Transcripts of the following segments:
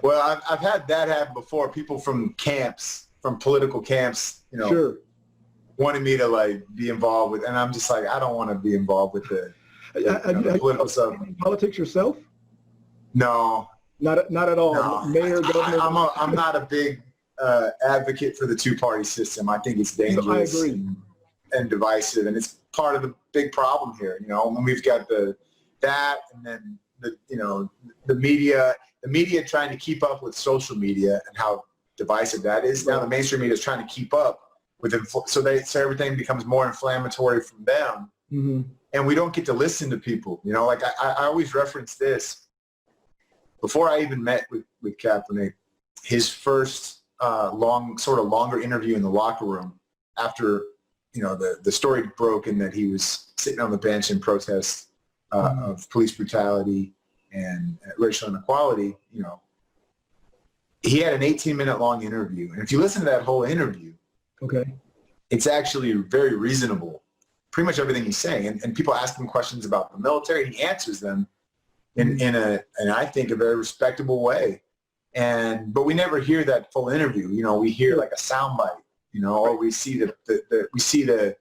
Well, I've had that happen before. People from camps, from political camps, you know, Sure. wanted me to like be involved with, and I'm just like, I don't want to be involved with the political stuff. Politics yourself? No, Not at all. no. Mayor, governor. I'm not a big advocate for the two-party system. I think it's dangerous I agree. and divisive, and it's part of the big problem here. You know, when we've got that, and then the media trying to keep up with social media and how divisive that is. Now the mainstream media is trying to keep up with so everything becomes more inflammatory from them, and we don't get to listen to people. You know, like I always reference this. Before I even met with Kaepernick, his first longer interview in the locker room after, you know, the story broke and that he was sitting on the bench in protest of police brutality and racial inequality, you know, he had an 18-minute long interview. And if you listen to that whole interview, okay, it's actually very reasonable, pretty much everything he's saying. And people ask him questions about the military, and he answers them in I think a very respectable way. But we never hear that full interview. You know, we hear like a soundbite, you know, or we see the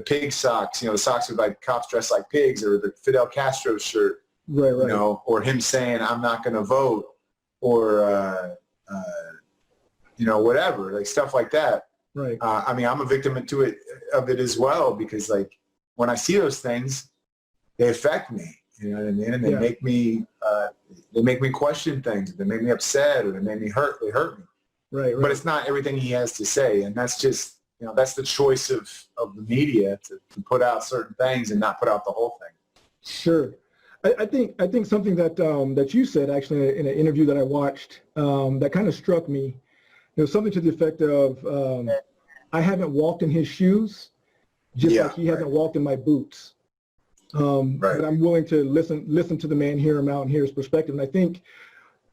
pig socks, you know, the socks with like cops dressed like pigs, or the Fidel Castro shirt, right. You know, or him saying, I'm not going to vote, or, you know, whatever, like stuff like that. Right. I mean, I'm a victim of it as well, because like when I see those things, they affect me. You know what I mean? And they make me question things. They make me upset, or they make me hurt. They hurt me. Right. But it's not everything he has to say, and that's just, you know, that's the choice of the media to put out certain things and not put out the whole thing. Sure. I think something that you said actually in an interview that I watched that kind of struck me. It was something to the effect of, I haven't walked in his shoes, just like he hasn't walked in my boots. But I'm willing to listen to the man, hear him out, and hear his perspective. And I think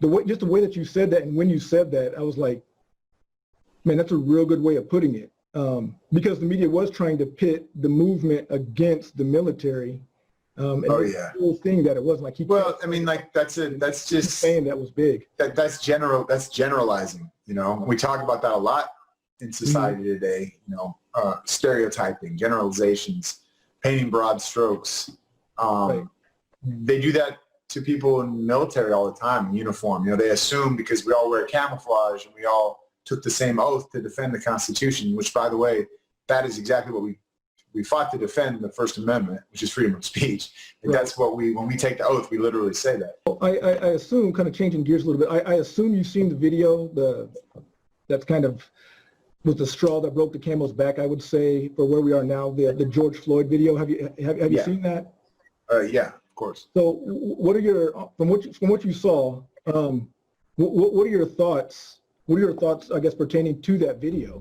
the way that you said that, and when you said that, I was like, man, that's a real good way of putting it. Because the media was trying to pit the movement against the military. And the whole thing that it wasn't like Well, I mean, like that's just saying that was big. That's generalizing. You know, we talk about that a lot in society today. You know, stereotyping, generalizations, painting broad strokes. They do that to people in the military all the time in uniform. You know, they assume because we all wear camouflage and we all took the same oath to defend the Constitution, which, by the way, that is exactly what we fought to defend in the First Amendment, which is freedom of speech. And that's what when we take the oath, we literally say that. I assume, kind of changing gears a little bit, I assume you've seen the video, that's kind of was the straw that broke the camel's back, I would say, for where we are now, the George Floyd video. Have you seen that? Yeah, of course. So what are your, from what you saw, what are your thoughts? What are your thoughts, I guess, pertaining to that video?